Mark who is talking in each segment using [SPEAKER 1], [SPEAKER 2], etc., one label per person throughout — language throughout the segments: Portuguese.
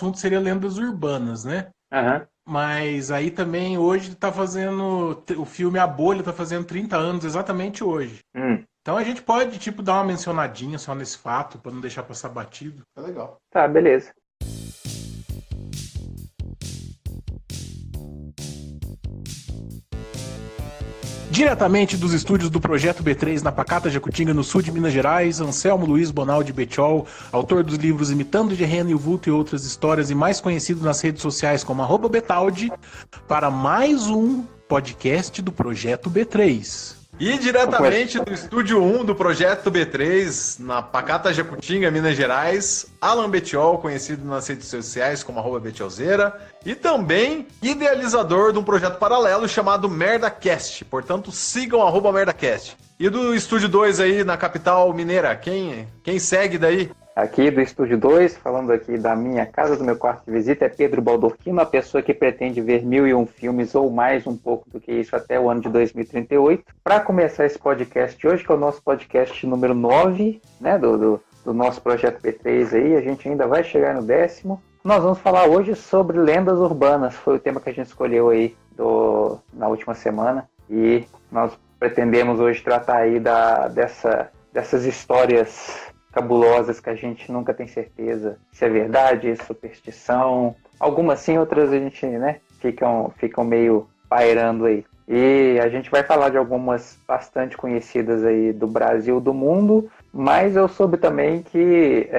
[SPEAKER 1] assunto seria lendas urbanas, né?
[SPEAKER 2] Aham.
[SPEAKER 1] Mas aí também hoje tá fazendo. O filme A Bolha tá fazendo 30 anos exatamente hoje.
[SPEAKER 2] Hum.
[SPEAKER 1] Então a gente pode, tipo, dar uma mencionadinha só nesse fato, pra não deixar passar batido. É legal.
[SPEAKER 2] Tá, beleza.
[SPEAKER 1] Diretamente dos estúdios do Projeto B3 na Pacata Jacutinga, no sul de Minas Gerais, Anselmo Luiz Bonaldi Betiol, autor dos livros Imitando Gerreno e o Vulto e Outras Histórias e mais conhecido nas redes sociais como @Betaldi, para mais um podcast do Projeto B3.
[SPEAKER 3] E diretamente do Estúdio 1 do Projeto B3, na Pacata Jacutinga, Minas Gerais, Alan Betiol, conhecido nas redes sociais como @Betiolzeira, e também idealizador de um projeto paralelo chamado MerdaCast, portanto sigam @MerdaCast. E do Estúdio 2 aí na capital mineira, quem segue daí?
[SPEAKER 2] Aqui do Estúdio 2, falando aqui da minha casa, do meu quarto de visita, é Pedro Baldorquino, a pessoa que pretende ver 1001 filmes ou mais um pouco do que isso até o ano de 2038. Para começar esse podcast hoje, que é o nosso podcast número 9, né, do nosso Projeto B3 aí, a gente ainda vai chegar no 10º. Nós vamos falar hoje sobre lendas urbanas, foi o tema que a gente escolheu aí na última semana, e nós pretendemos hoje tratar aí dessas histórias cabulosas que a gente nunca tem certeza se é verdade, superstição. Algumas sim, outras a gente, né, ficam meio pairando aí. E a gente vai falar de algumas bastante conhecidas aí do Brasil, do mundo, mas eu soube também que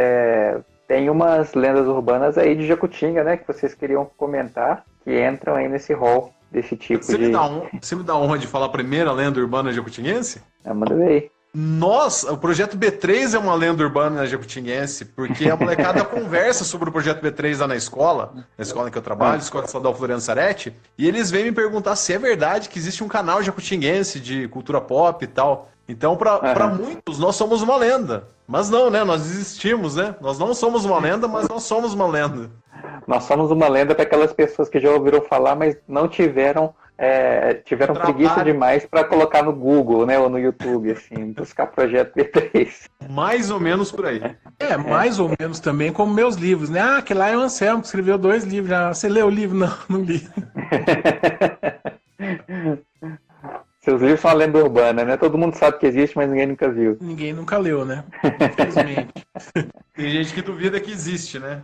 [SPEAKER 2] tem umas lendas urbanas aí de Jacutinga, né, que vocês queriam comentar, que entram aí nesse rol desse tipo
[SPEAKER 3] Você me dá a honra de falar a primeira lenda urbana jacutinguense?
[SPEAKER 2] Manda ver aí.
[SPEAKER 3] Nossa, o Projeto B3 é uma lenda urbana jacutinguense, porque a molecada conversa sobre o Projeto B3 lá na escola em que eu trabalho, Escola Estadual Floriano Saretti, e eles vêm me perguntar se é verdade que existe um canal jacutinguense de cultura pop e tal. Então, para muitos, nós somos uma lenda. Mas não, né? Nós existimos, né? Nós não somos uma lenda, mas nós somos uma lenda.
[SPEAKER 2] Nós somos uma lenda para aquelas pessoas que já ouviram falar, mas não tiveram preguiça demais para colocar no Google, né, ou no YouTube, assim, buscar Projeto B3.
[SPEAKER 3] Mais ou menos por aí.
[SPEAKER 1] Mais ou menos também como meus livros, né? Ah, que lá é o Anselmo que escreveu 2 livros. Já. Você leu o livro? Não li.
[SPEAKER 2] Seus livros são uma lenda urbana, né? Todo mundo sabe que existe, mas ninguém nunca viu.
[SPEAKER 1] Ninguém nunca leu, né? Infelizmente.
[SPEAKER 3] Tem gente que duvida que existe, né?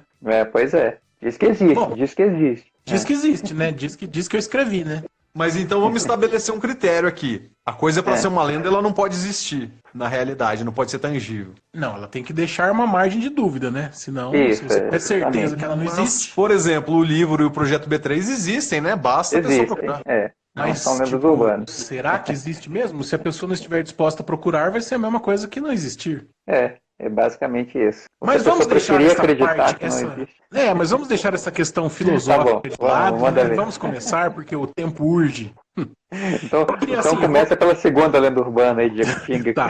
[SPEAKER 2] Pois é. Diz que existe,
[SPEAKER 1] Bom,
[SPEAKER 2] diz que existe.
[SPEAKER 1] Diz que existe, né? Diz que eu escrevi, né?
[SPEAKER 3] Mas então vamos estabelecer um critério aqui. A coisa para ser uma lenda, ela não pode existir na realidade, não pode ser tangível.
[SPEAKER 1] Não, ela tem que deixar uma margem de dúvida, né? Senão,
[SPEAKER 2] Isso,
[SPEAKER 1] se você tem certeza que ela não existe.
[SPEAKER 3] Por exemplo, o livro e o Projeto B3 existem, né? Basta a pessoa procurar.
[SPEAKER 1] Mas,
[SPEAKER 2] são lendas urbanas.
[SPEAKER 1] Será que existe mesmo? Se a pessoa não estiver disposta a procurar, vai ser a mesma coisa que não existir.
[SPEAKER 2] É basicamente isso.
[SPEAKER 1] Mas vamos deixar essa parte, mas vamos deixar essa questão filosófica de lado. Vamos começar, porque o tempo urge.
[SPEAKER 2] Então começa pela segunda lenda urbana aí de Jacutinga.
[SPEAKER 1] Tá.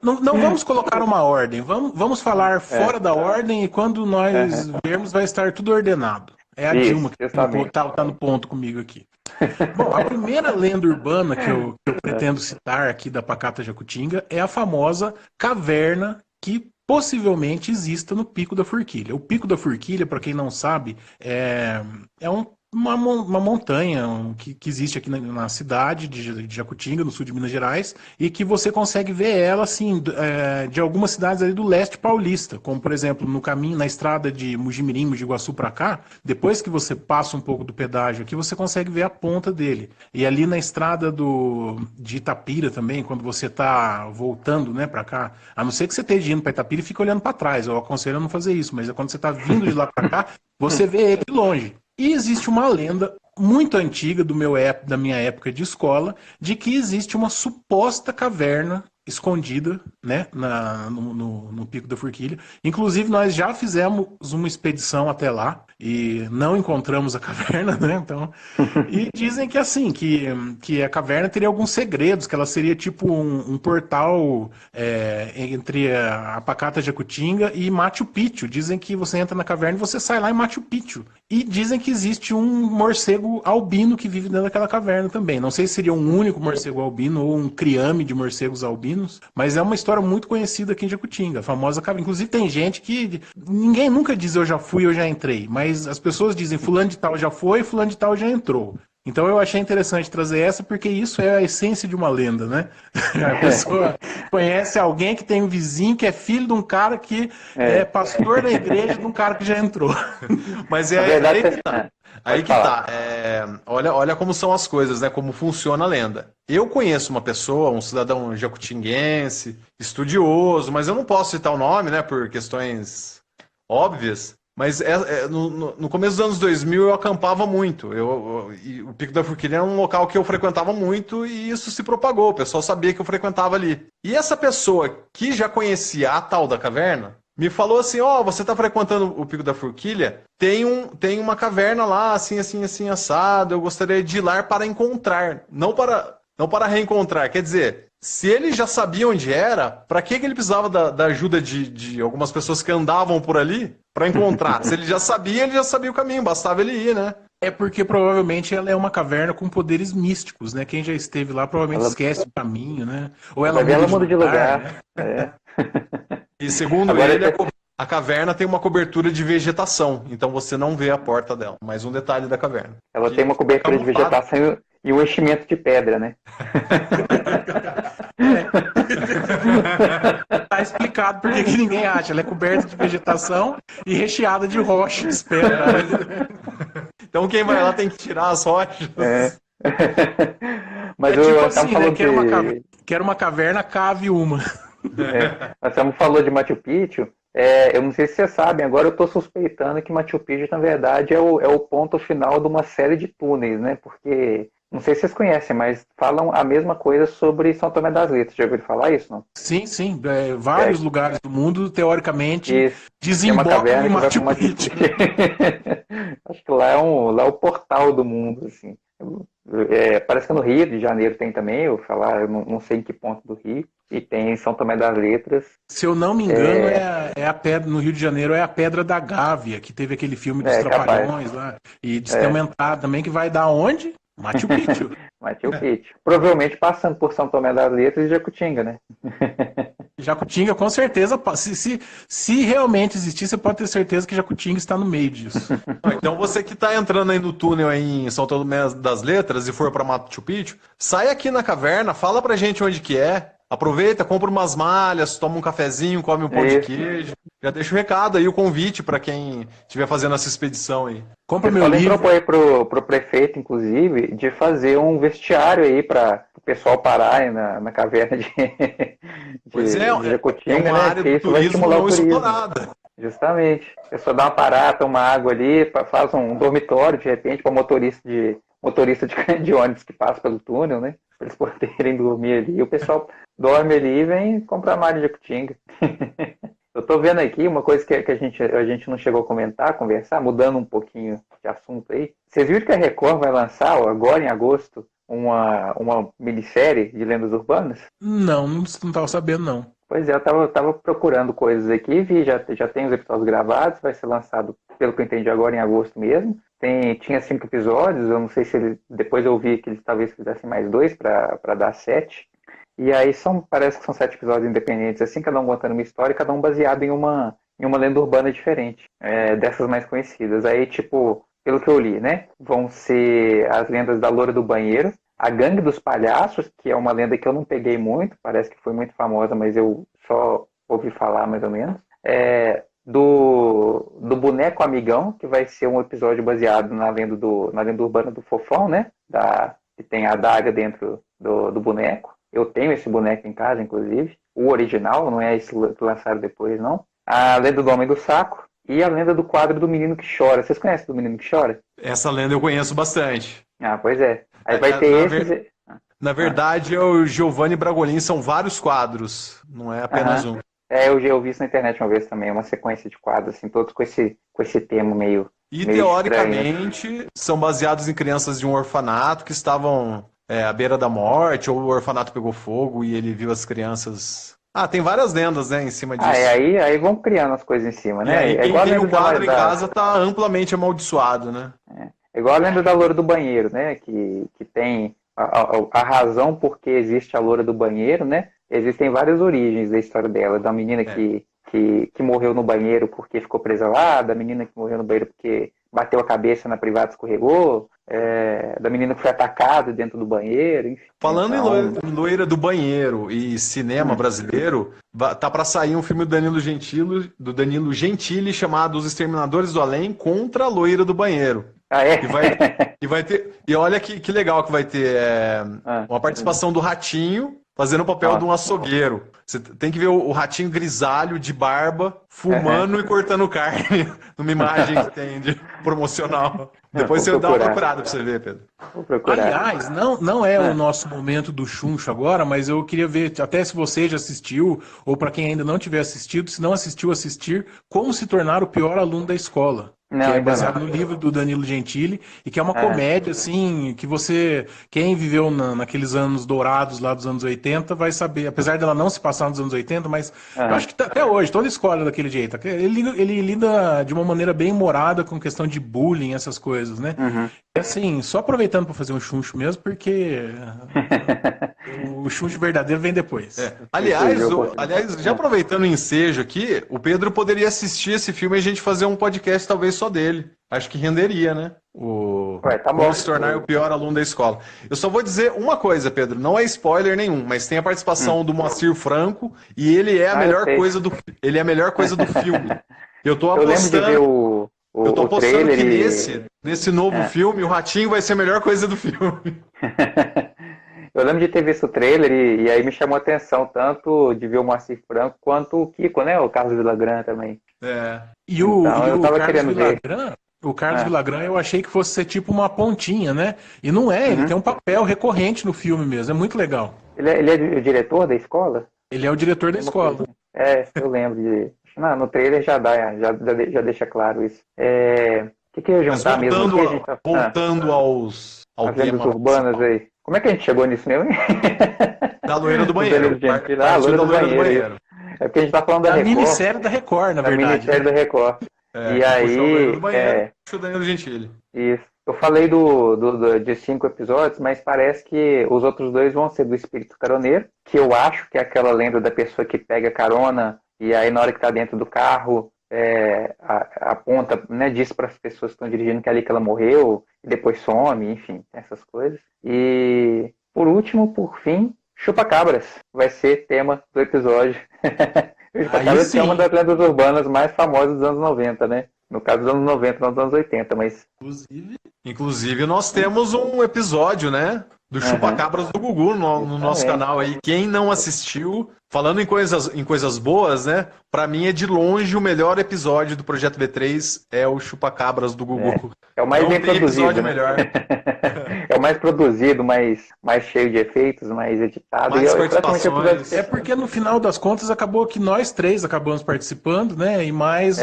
[SPEAKER 1] Não vamos colocar uma ordem. Vamos falar fora da ordem e quando nós vermos vai estar tudo ordenado. É a Dilma que tá no ponto comigo aqui. Bom, a primeira lenda urbana que eu pretendo citar aqui da Pacata Jacutinga é a famosa caverna que possivelmente exista no Pico da Forquilha. O Pico da Forquilha, para quem não sabe, é uma montanha que existe aqui na cidade de Jacutinga, no sul de Minas Gerais, e que você consegue ver ela assim, de algumas cidades ali do leste paulista, como por exemplo no caminho, na estrada de Mugimirim, Mogi Guaçu para cá, depois que você passa um pouco do pedágio aqui, você consegue ver a ponta dele. E ali na estrada de Itapira também, quando você está voltando, né, para cá, a não ser que você esteja indo para Itapira e fique olhando para trás, eu aconselho a não fazer isso, mas quando você está vindo de lá para cá, você vê ele de longe. E existe uma lenda muito antiga da minha época de escola, de que existe uma suposta caverna escondida, né, no Pico da Forquilha. Inclusive, nós já fizemos uma expedição até lá e não encontramos a caverna, né? Então, e dizem que assim, que a caverna teria alguns segredos, que ela seria tipo um portal entre a Pacata Jacutinga e Machu Picchu. Dizem que você entra na caverna e você sai lá em Machu Picchu. E dizem que existe um morcego albino que vive dentro daquela caverna também. Não sei se seria um único morcego albino ou um criame de morcegos albinos, assassinos, mas é uma história muito conhecida aqui em Jacutinga, a famosa caverna. Inclusive tem gente que, ninguém nunca diz eu já fui, eu já entrei, mas as pessoas dizem fulano de tal já foi, fulano de tal já entrou. Então eu achei interessante trazer essa, porque isso é a essência de uma lenda, né? A pessoa conhece alguém que tem um vizinho que é filho de um cara que é pastor da igreja de um cara que já entrou. Mas é
[SPEAKER 2] verdade,
[SPEAKER 1] aí que tá.
[SPEAKER 3] Aí que tá. Olha como são as coisas, né? Como funciona a lenda. Eu conheço uma pessoa, um cidadão jacutinguense, estudioso, mas eu não posso citar o nome, né? Por questões óbvias. Mas no começo dos anos 2000 eu acampava muito. E o Pico da Forquilha era um local que eu frequentava muito e isso se propagou. O pessoal sabia que eu frequentava ali. E essa pessoa que já conhecia a tal da caverna me falou assim, você está frequentando o Pico da Forquilha? Tem uma caverna lá, assim, assim, assim, assado. Eu gostaria de ir lá para encontrar, não para reencontrar. Quer dizer, se ele já sabia onde era, para que ele precisava da ajuda de algumas pessoas que andavam por ali para encontrar? Se ele já sabia o caminho, bastava ele ir, né?
[SPEAKER 1] É porque provavelmente ela é uma caverna com poderes místicos, né? Quem já esteve lá provavelmente esquece o caminho, né? Ou ela
[SPEAKER 2] muda de lugar. Né?
[SPEAKER 3] E segundo ele, a caverna tem uma cobertura de vegetação, então você não vê a porta dela. Mais um detalhe da caverna.
[SPEAKER 2] Ela tem uma cobertura de vegetação e um enchimento de pedra, né?
[SPEAKER 1] Tá explicado por que ninguém acha. Ela é coberta de vegetação e recheada de rochas, pedra.
[SPEAKER 3] Então quem vai lá tem que tirar as rochas.
[SPEAKER 2] Mas
[SPEAKER 1] tipo assim, né? Quero uma caverna, cave uma.
[SPEAKER 2] Nós falou de Machu Picchu. Eu não sei se vocês sabem, agora eu estou suspeitando que Machu Picchu, na verdade, é o ponto final de uma série de túneis, né? Porque, não sei se vocês conhecem, mas falam a mesma coisa sobre São Tomé das Letras. Já ouviram falar isso, não?
[SPEAKER 1] Sim. Vários lugares do mundo, teoricamente, desembocam em Machu Picchu.
[SPEAKER 2] Acho que lá é o portal do mundo, assim. Parece que no Rio de Janeiro tem também, eu não sei em que ponto do Rio, e tem em São Tomé das Letras.
[SPEAKER 1] Se eu não me engano, é a pedra, no Rio de Janeiro é a Pedra da Gávea, que teve aquele filme dos Trapalhões lá, e diz que tem aumentado também, que vai dar onde? Machu Picchu.
[SPEAKER 2] Machu Picchu. Provavelmente passando por São Tomé das Letras e Jacutinga, né?
[SPEAKER 1] Jacutinga, com certeza, se realmente existir, você pode ter certeza que Jacutinga está no meio disso.
[SPEAKER 3] Então você que está entrando aí no túnel aí em São Tomé das Letras e for para Machu Picchu, sai aqui na caverna, fala pra gente onde que é, aproveita, compra umas malhas, toma um cafezinho, come um pão de queijo. Já deixa o recado aí, o convite para quem estiver fazendo essa expedição aí.
[SPEAKER 2] Compra meu livro. Propõe pro prefeito, inclusive, de fazer um vestiário aí para o pessoal parar aí na caverna de Jacutinga,
[SPEAKER 3] uma área do turismo não explorada.
[SPEAKER 2] Justamente. A pessoa dá uma parada, toma água ali, faz um dormitório, de repente, para motorista de ônibus que passa pelo túnel, né? Para eles poderem dormir ali. E o pessoal dorme ali e vem comprar malha de Jacutinga. Eu tô vendo aqui uma coisa que a gente não chegou a conversar, mudando um pouquinho de assunto aí. Vocês viram que a Record vai lançar, agora em agosto, uma minissérie de lendas urbanas?
[SPEAKER 1] Não estava sabendo, não.
[SPEAKER 2] Pois é, eu tava procurando coisas aqui e vi, já tem os episódios gravados, vai ser lançado, pelo que eu entendi, agora em agosto mesmo. Tinha 5 episódios, eu não sei se depois eu vi que eles talvez fizessem mais 2 para dar 7. E aí parece que são 7 episódios independentes, assim, cada um contando uma história, cada um baseado em uma lenda urbana diferente, dessas mais conhecidas. Aí, tipo, pelo que eu li, né, vão ser as lendas da Loura do Banheiro, a Gangue dos Palhaços, que é uma lenda que eu não peguei muito, parece que foi muito famosa, mas eu só ouvi falar mais ou menos. Do Boneco Amigão, que vai ser um episódio baseado na lenda urbana do Fofão, né, que tem a adaga dentro do boneco. Eu tenho esse boneco em casa, inclusive. O original, não é esse que lançaram depois, não. A lenda do Homem do Saco e a lenda do quadro do Menino que Chora. Vocês conhecem do Menino que Chora?
[SPEAKER 3] Essa lenda eu conheço bastante.
[SPEAKER 2] Ah, pois é. Aí vai ter
[SPEAKER 3] Na verdade, o Giovanni Bragolin são vários quadros, não é apenas um.
[SPEAKER 2] Eu vi isso na internet uma vez também, uma sequência de quadros, assim, todos com esse tema meio.
[SPEAKER 3] E teoricamente são baseados em crianças de um orfanato que estavam à beira da morte, ou o orfanato pegou fogo e ele viu as crianças. Tem várias lendas, né, em cima disso.
[SPEAKER 2] Aí vão criando as coisas em cima, né?
[SPEAKER 3] E aí, quem tem o quadro em casa tá amplamente amaldiçoado, né?
[SPEAKER 2] É igual a lenda da Loura do Banheiro, né? Que tem a razão por que existe a Loura do Banheiro, né? existem várias origens da história dela. Da menina que morreu no banheiro porque ficou presa lá, da menina que morreu no banheiro porque bateu a cabeça na privada e escorregou, da menina que foi atacada dentro do banheiro, enfim.
[SPEAKER 3] Falando em loira do banheiro e cinema brasileiro, tá para sair um filme do Danilo Gentili chamado Os Exterminadores do Além contra a loira do banheiro.
[SPEAKER 2] Ah, é?
[SPEAKER 3] E vai ter. E olha que legal que vai ter uma participação do Ratinho fazendo o papel de um açougueiro. Você tem que ver o Ratinho grisalho, de barba, fumando e cortando carne numa imagem que tem de promocional. Depois você dá uma procurada pra você ver, Pedro.
[SPEAKER 2] Vou procurar.
[SPEAKER 1] Aliás, não é o nosso momento do chuncho agora, mas eu queria ver, até se você já assistiu, ou para quem ainda não tiver assistido, se não assistiu, assistir Como se tornar o pior aluno da escola. Que é baseado no livro do Danilo Gentili, e que é uma comédia, assim, que quem viveu naqueles anos dourados lá dos anos 80 vai saber, apesar dela não se passar nos anos 80, mas eu acho que até hoje, toda escola é daquele jeito. Ele lida de uma maneira bem humorada com questão de bullying, essas coisas, né? Assim, só aproveitando para fazer um chuncho mesmo, porque o chuncho verdadeiro vem depois.
[SPEAKER 3] Aliás, já aproveitando o ensejo aqui, o Pedro poderia assistir esse filme e a gente fazer um podcast talvez só dele. Acho que renderia, né? Como se tornar o pior aluno da escola. Eu só vou dizer uma coisa, Pedro, não é spoiler nenhum, mas tem a participação do Moacir Franco e ele é a melhor coisa do filme. Eu tô apostando. Eu tô apostando que nesse novo filme, o Ratinho vai ser a melhor coisa do filme.
[SPEAKER 2] Eu lembro de ter visto o trailer e aí me chamou a atenção, tanto de ver o Moacir Franco quanto o Kiko, né? O Carlos Villagrán também.
[SPEAKER 1] E o Carlos Villagrán eu achei que fosse ser tipo uma pontinha, né? E não é, ele tem um papel recorrente no filme mesmo, é muito legal.
[SPEAKER 2] Ele é o diretor da escola?
[SPEAKER 1] Ele é o diretor da escola.
[SPEAKER 2] Eu lembro de... No trailer já deixa claro isso. O que eu ia juntar mesmo?
[SPEAKER 3] Voltando aos
[SPEAKER 2] lendas urbanas aí. Como é que a gente chegou nisso mesmo?
[SPEAKER 3] Da loira do banheiro.
[SPEAKER 2] Da loira do banheiro. É porque a gente tá falando da Record.
[SPEAKER 1] Minissérie da Record, na verdade.
[SPEAKER 2] Minissérie da Record. E aí...
[SPEAKER 3] O Danilo Gentili.
[SPEAKER 2] Isso. Eu falei de 5 episódios, mas parece que os outros 2 vão ser do Espírito Caroneiro, que eu acho que é aquela lenda da pessoa que pega carona e aí na hora que tá dentro do carro aponta, né, diz para as pessoas que estão dirigindo que é ali que ela morreu e depois some, enfim, essas coisas. E por último, por fim, Chupa-Cabras vai ser tema do episódio. Chupa-Cabras é uma das lendas urbanas mais famosas dos anos 90, né? No caso dos anos 90, não dos anos 80, mas...
[SPEAKER 3] Inclusive nós temos um episódio, né? Do Chupa-Cabras do Gugu no nosso canal aí. Quem não assistiu, falando em coisas boas, né? Pra mim é de longe o melhor episódio do Projeto B3 é o Chupa-Cabras do Gugu.
[SPEAKER 2] É o mais
[SPEAKER 3] não
[SPEAKER 2] bem produzido.
[SPEAKER 3] Melhor.
[SPEAKER 2] É o mais produzido, mais cheio de efeitos, mais editado.
[SPEAKER 3] Mais participações.
[SPEAKER 1] É porque no final das contas acabou que nós 3 acabamos participando, né? E mais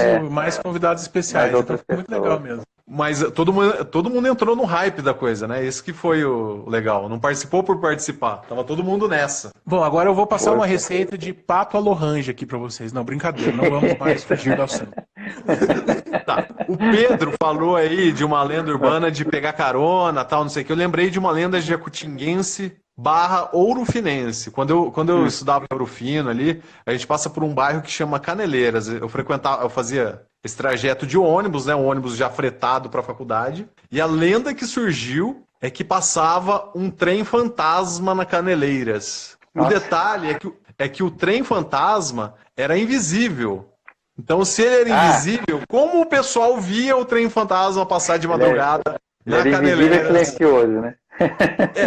[SPEAKER 1] convidados especiais. Então foi muito legal mesmo.
[SPEAKER 3] Mas todo mundo entrou no hype da coisa, né? Esse que foi o legal. Não participou por participar. Tava todo mundo nessa.
[SPEAKER 1] Bom, agora eu vou passar uma receita de pato à Lorange aqui pra vocês. Não, brincadeira. Não vamos mais fugir do assunto.
[SPEAKER 3] Tá. O Pedro falou aí de uma lenda urbana de pegar carona, tal, não sei o que. Eu lembrei de uma lenda jacutinguense / ourofinense. Quando eu estudava em Ouro Fino ali, a gente passa por um bairro que chama Caneleiras. Eu fazia esse trajeto de ônibus, né? Um ônibus já fretado para a faculdade. E a lenda que surgiu é que passava um trem fantasma na Caneleiras. Nossa. O detalhe é que o trem fantasma era invisível. Então, se ele era invisível, como o pessoal via o trem fantasma passar de madrugada na Caneleiras?
[SPEAKER 2] É silencioso, né?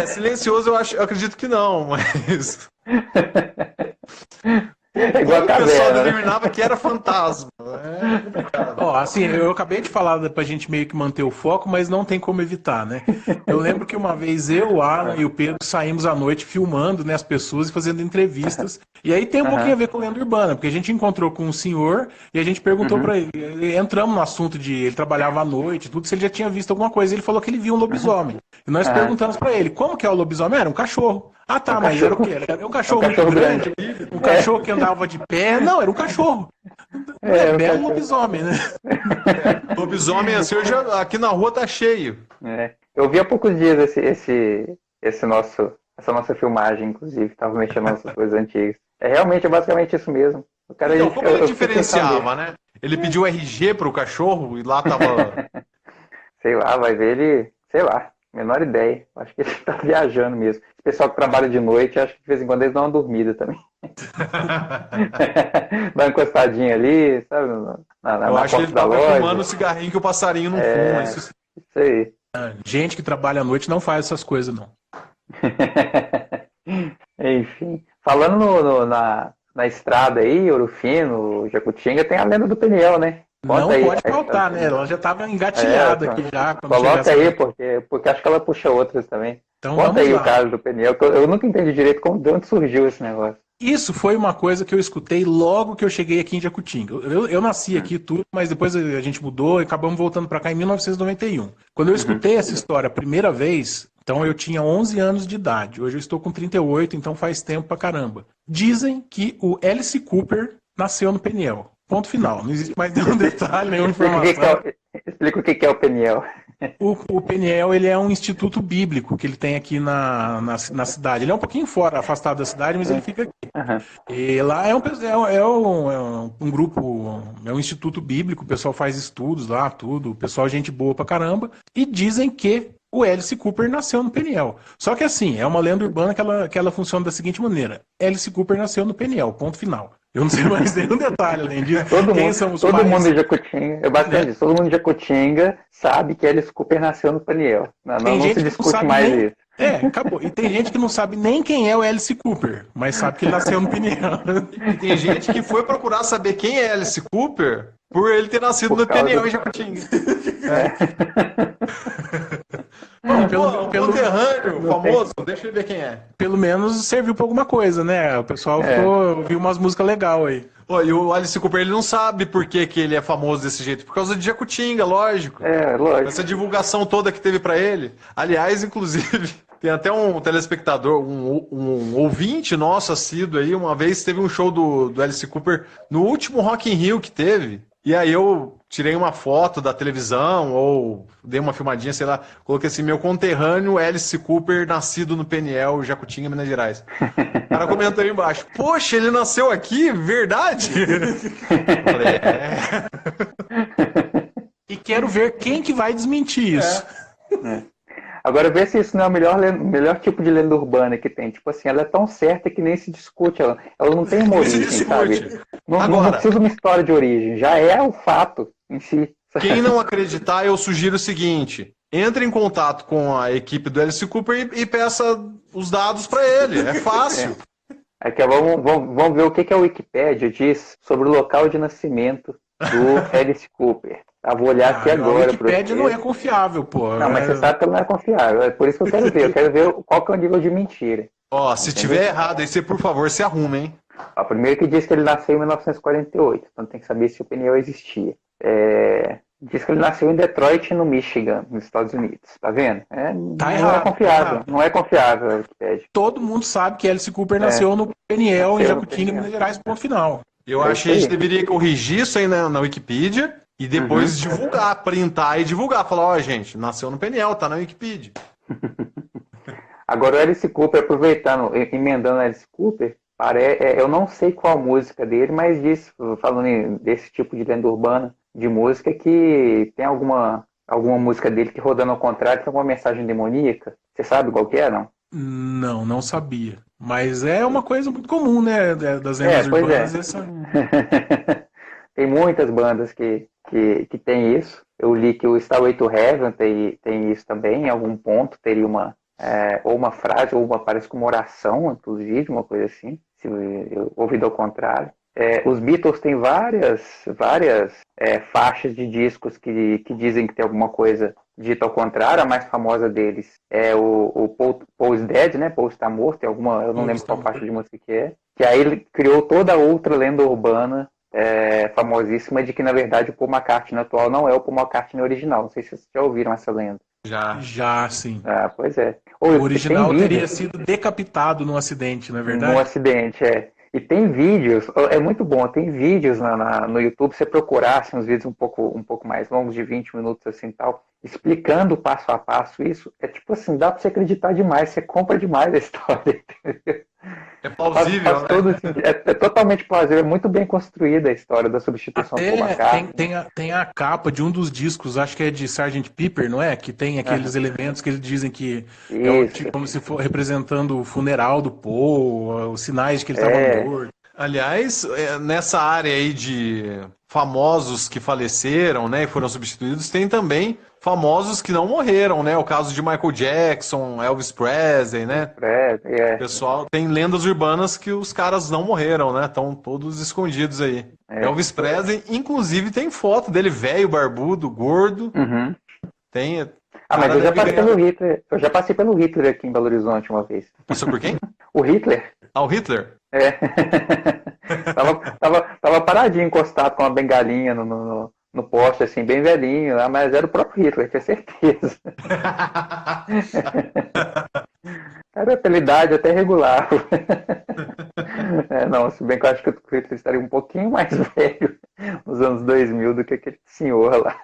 [SPEAKER 3] Silencioso eu acredito que não, mas...
[SPEAKER 2] Igual
[SPEAKER 3] o pessoal determinava que era fantasma. É complicado.
[SPEAKER 1] Assim, eu acabei de falar pra gente meio que manter o foco, mas não tem como evitar, né? Eu lembro que uma vez eu, o Alan e o Pedro saímos à noite filmando, né, as pessoas e fazendo entrevistas. E aí tem um pouquinho a ver com lenda urbana, porque a gente encontrou com um senhor e a gente perguntou pra ele, entramos no assunto de ele trabalhava à noite, tudo, se ele já tinha visto alguma coisa. Ele falou que ele viu um lobisomem. E nós perguntamos pra ele, como que é o lobisomem? Era um cachorro. Ah, tá, mas era o quê? Era um cachorro muito grande? Um cachorro que andava de pé? Não, era um cachorro. Belo lobisomem, né?
[SPEAKER 3] Lobisomem, assim, aqui na rua tá cheio.
[SPEAKER 2] Eu vi há poucos dias esse nosso essa nossa filmagem, inclusive, tava mexendo nas nossas coisas antigas. É basicamente isso mesmo. O cara,
[SPEAKER 3] então, como ele diferenciava, né? Ele pediu RG pro cachorro e lá tava...
[SPEAKER 2] Sei lá, vai ver ele... Sei lá, menor ideia. Acho que ele tá viajando mesmo. O pessoal que trabalha de noite, acho que de vez em quando eles dão uma dormida também. Dá uma encostadinha ali, sabe?
[SPEAKER 3] Eu acho que ele tava fumando o cigarrinho que o passarinho não fuma.
[SPEAKER 2] Isso aí.
[SPEAKER 1] Gente que trabalha à noite não faz essas coisas, não.
[SPEAKER 2] Enfim. Falando na estrada aí, Ouro Fino, Jacutinga, tem a lenda do Peniel, né?
[SPEAKER 1] Conta não aí, pode faltar, né? Ela já estava engatilhada aqui já.
[SPEAKER 2] Coloca aí, porque acho que ela puxa outras também. Então, conta aí o caso do Peniel, que eu nunca entendi direito de onde surgiu esse negócio.
[SPEAKER 1] Isso foi uma coisa que eu escutei logo que eu cheguei aqui em Jacutinga. Eu nasci aqui tudo, mas depois a gente mudou e acabamos voltando para cá em 1991. Quando eu escutei essa história a primeira vez, então eu tinha 11 anos de idade. Hoje eu estou com 38, então faz tempo pra caramba. Dizem que o Alice Cooper nasceu no Peniel. Ponto final. Não existe mais nenhum detalhe, nenhuma informação.
[SPEAKER 2] Explica o que é o Peniel.
[SPEAKER 1] O Peniel, ele é um instituto bíblico que ele tem aqui na cidade. Ele é um pouquinho fora, afastado da cidade, mas ele fica aqui. E lá é um grupo, é um instituto bíblico, o pessoal faz estudos lá, tudo, o pessoal é gente boa pra caramba. E dizem que o Alice Cooper nasceu no Peniel. Só que assim, é uma lenda urbana que ela funciona da seguinte maneira. Alice Cooper nasceu no Peniel, ponto final. Eu não sei mais nenhum detalhe além disso.
[SPEAKER 2] Todo mundo em Jacutinga, basicamente, todo mundo em Jacutinga sabe que Alice Cooper nasceu no Peniel. Não se discute mais isso.
[SPEAKER 1] Acabou. E tem gente que não sabe nem quem é o Alice Cooper, mas sabe que ele nasceu no Peniel.
[SPEAKER 3] E tem gente que foi procurar saber quem é Alice Cooper por ele ter nascido no Peniel em Jacutinga. Bom, pelo conterrâneo famoso, deixa eu ver quem é.
[SPEAKER 1] Pelo menos serviu pra alguma coisa, né? O pessoal ouviu umas músicas legais aí.
[SPEAKER 3] E o Alice Cooper, ele não sabe por que ele é famoso desse jeito. Por causa de Jacutinga, lógico.
[SPEAKER 2] Lógico.
[SPEAKER 3] Essa divulgação toda que teve pra ele. Aliás, inclusive, tem até um telespectador, um ouvinte nosso assíduo aí, uma vez teve um show do Alice Cooper no último Rock in Rio que teve. E aí eu tirei uma foto da televisão, ou dei uma filmadinha, sei lá, coloquei assim, meu conterrâneo Alice Cooper, nascido no Peniel, Jacutinga, Minas Gerais. O cara comentou aí embaixo, poxa, ele nasceu aqui? Verdade? Eu falei,
[SPEAKER 1] E quero ver quem que vai desmentir isso.
[SPEAKER 2] Agora, vê se isso não é o melhor tipo de lenda urbana que tem. Tipo assim, ela é tão certa que nem se discute. Ela não tem uma origem, sabe? Não precisa uma história de origem. Já é o fato em si.
[SPEAKER 3] Quem não acreditar, eu sugiro o seguinte. Entre em contato com a equipe do Alice Cooper e peça os dados para ele. É fácil.
[SPEAKER 2] Vamos ver o que a Wikipédia diz sobre o local de nascimento do Alice Cooper. Vou olhar aqui agora.
[SPEAKER 1] A Wikipédia não é confiável, pô.
[SPEAKER 2] Não, mas você sabe que ela não é confiável. É por isso que eu quero ver. Eu quero ver qual que é o nível de mentira.
[SPEAKER 3] Se tiver errado, aí você, por favor, se arrume, hein?
[SPEAKER 2] Primeiro que diz que ele nasceu em 1948. Então tem que saber se o Peniel existia. Diz que ele nasceu em Detroit, no Michigan, nos Estados Unidos. Tá vendo? Não
[SPEAKER 1] errado,
[SPEAKER 2] é confiável. Não é confiável a Wikipédia.
[SPEAKER 1] Todo mundo sabe que Alice Cooper nasceu no Peniel, em Jacutinga, Minas Gerais, ponto final.
[SPEAKER 3] Eu acho que a gente deveria corrigir isso aí na Wikipedia e depois divulgar, printar e divulgar. Falar, gente, nasceu no Peniel, tá na Wikipedia.
[SPEAKER 2] Agora o Alice Cooper, aproveitando, emendando o Alice Cooper, eu não sei qual música dele, mas falando desse tipo de lenda urbana de música, que tem alguma música dele que, rodando ao contrário, tem alguma mensagem demoníaca. Você sabe qual que é, não?
[SPEAKER 1] Não sabia. Mas é uma coisa muito comum, né? Das lendas urbanas.
[SPEAKER 2] Tem muitas bandas que tem isso. Eu li que o Stairway to Heaven tem isso também. Em algum ponto teria ou uma frase, ou parece como oração, inclusive, uma coisa assim. Se eu ouvido ao contrário. Os Beatles têm várias faixas de discos que dizem que tem alguma coisa dita ao contrário. A mais famosa deles é o Paul is Dead, né? Paul está morto. Eu não lembro qual faixa de música que é. Que aí ele criou toda outra lenda urbana famosíssima de que, na verdade, o Paul McCartney atual não é o Paul McCartney original. Não sei se vocês já ouviram essa lenda.
[SPEAKER 1] Já, sim.
[SPEAKER 2] Pois é.
[SPEAKER 1] O original teria sido decapitado num acidente, não é verdade?
[SPEAKER 2] Num acidente, E tem vídeos, é muito bom, tem vídeos no YouTube, você procurar assim, uns vídeos um pouco mais longos, de 20 minutos assim tal, explicando passo a passo isso, é tipo assim, dá pra você acreditar demais, você compra demais a história, entendeu?
[SPEAKER 3] É plausível,
[SPEAKER 2] faz todo sentido. É totalmente plausível, é muito bem construída a história da substituição
[SPEAKER 1] Até
[SPEAKER 2] por McCartney.
[SPEAKER 1] tem a capa de um dos discos, acho que é de Sgt. Pepper, não é? Que tem aqueles elementos que eles dizem que
[SPEAKER 2] Isso.
[SPEAKER 1] como se for representando o funeral do Paul, os sinais de que ele estava morto.
[SPEAKER 3] Aliás, nessa área aí de famosos que faleceram, né, e foram substituídos, tem também famosos que não morreram, né? O caso de Michael Jackson, Elvis Presley, né? Pessoal, tem lendas urbanas que os caras não morreram, né? Estão todos escondidos aí. Elvis Presley, inclusive, tem foto dele velho, barbudo, gordo.
[SPEAKER 2] Uhum.
[SPEAKER 3] Tem.
[SPEAKER 2] Mas eu já passei pelo Hitler. Eu já passei pelo Hitler aqui em Belo Horizonte uma vez.
[SPEAKER 3] Passou por quem?
[SPEAKER 2] O Hitler.
[SPEAKER 3] Ah, o Hitler?
[SPEAKER 2] Tava paradinho, encostado com uma bengalinha no poste, assim, bem velhinho, mas era o próprio Hitler, tinha certeza. Era pela idade até regular. Não, se bem que eu acho que o Hitler estaria um pouquinho mais velho nos anos 2000 do que aquele senhor lá.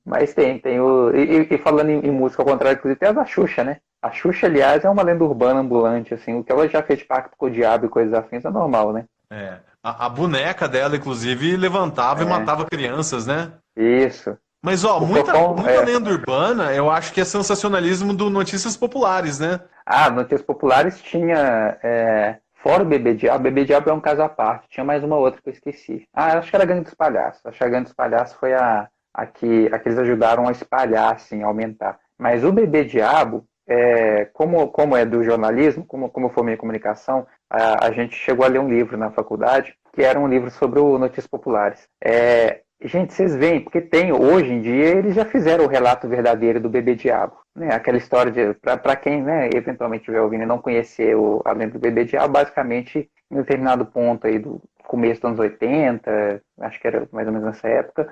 [SPEAKER 2] Mas tem o... E falando em música, ao contrário, inclusive, tem as da Xuxa, né? A Xuxa, aliás, é uma lenda urbana ambulante, assim. O que ela já fez de pacto com o diabo e coisas afins é normal, né?
[SPEAKER 3] A boneca dela, inclusive, levantava e matava crianças, né?
[SPEAKER 2] Isso.
[SPEAKER 3] Mas, muita lenda urbana, eu acho que é sensacionalismo do Notícias Populares, né?
[SPEAKER 2] Notícias Populares tinha... Fora o Bebê Diabo é um caso à parte. Tinha mais uma outra que eu esqueci. Acho que era a Gangue dos Palhaços. Acho que a Gangue dos Palhaços foi a que eles ajudaram a espalhar, assim, a aumentar. Mas o Bebê Diabo, como é do jornalismo, como foi minha comunicação, a gente chegou a ler um livro na faculdade, que era um livro sobre o Notícias Populares. Gente, vocês veem, porque hoje em dia, eles já fizeram o relato verdadeiro do Bebê Diabo. Né? Aquela história para quem, né, eventualmente estiver ouvindo e não conhecer a lenda do Bebê Diabo, basicamente, em um determinado ponto aí do começo dos anos 80, acho que era mais ou menos nessa época,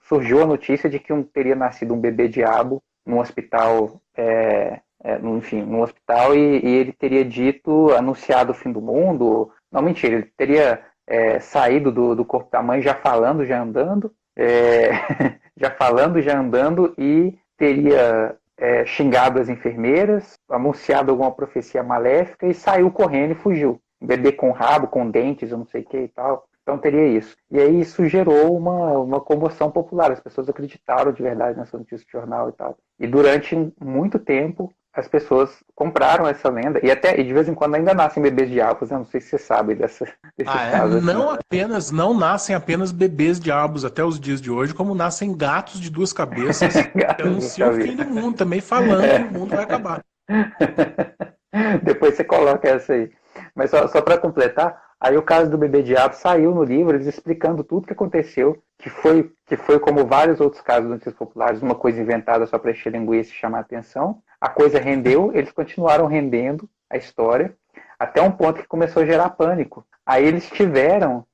[SPEAKER 2] surgiu a notícia de que teria nascido um bebê diabo num hospital, num hospital, e ele teria anunciado o fim do mundo. Não, mentira, ele teria saído do corpo da mãe já falando, já andando, e teria xingado as enfermeiras, anunciado alguma profecia maléfica e saiu correndo e fugiu. Um bebê com rabo, com dentes, eu não sei o que e tal. Então teria isso. E aí isso gerou uma comoção popular. As pessoas acreditaram de verdade nessa notícia de jornal e tal. E durante muito tempo as pessoas compraram essa lenda. E de vez em quando ainda nascem bebês diabos. Eu não sei se você sabe desse caso.
[SPEAKER 1] Não nascem apenas bebês diabos até os dias de hoje, como nascem gatos de duas cabeças. Anunciam o fim do mundo também, falando que o mundo vai acabar.
[SPEAKER 2] Depois você coloca essa aí. Mas só para completar, aí o caso do Bebê Diabo saiu no livro, eles explicando tudo que aconteceu, que foi como vários outros casos de notícias populares, uma coisa inventada só para encher linguiça e chamar a atenção. A coisa rendeu, eles continuaram rendendo a história, até um ponto que começou a gerar pânico. Aí eles tiveram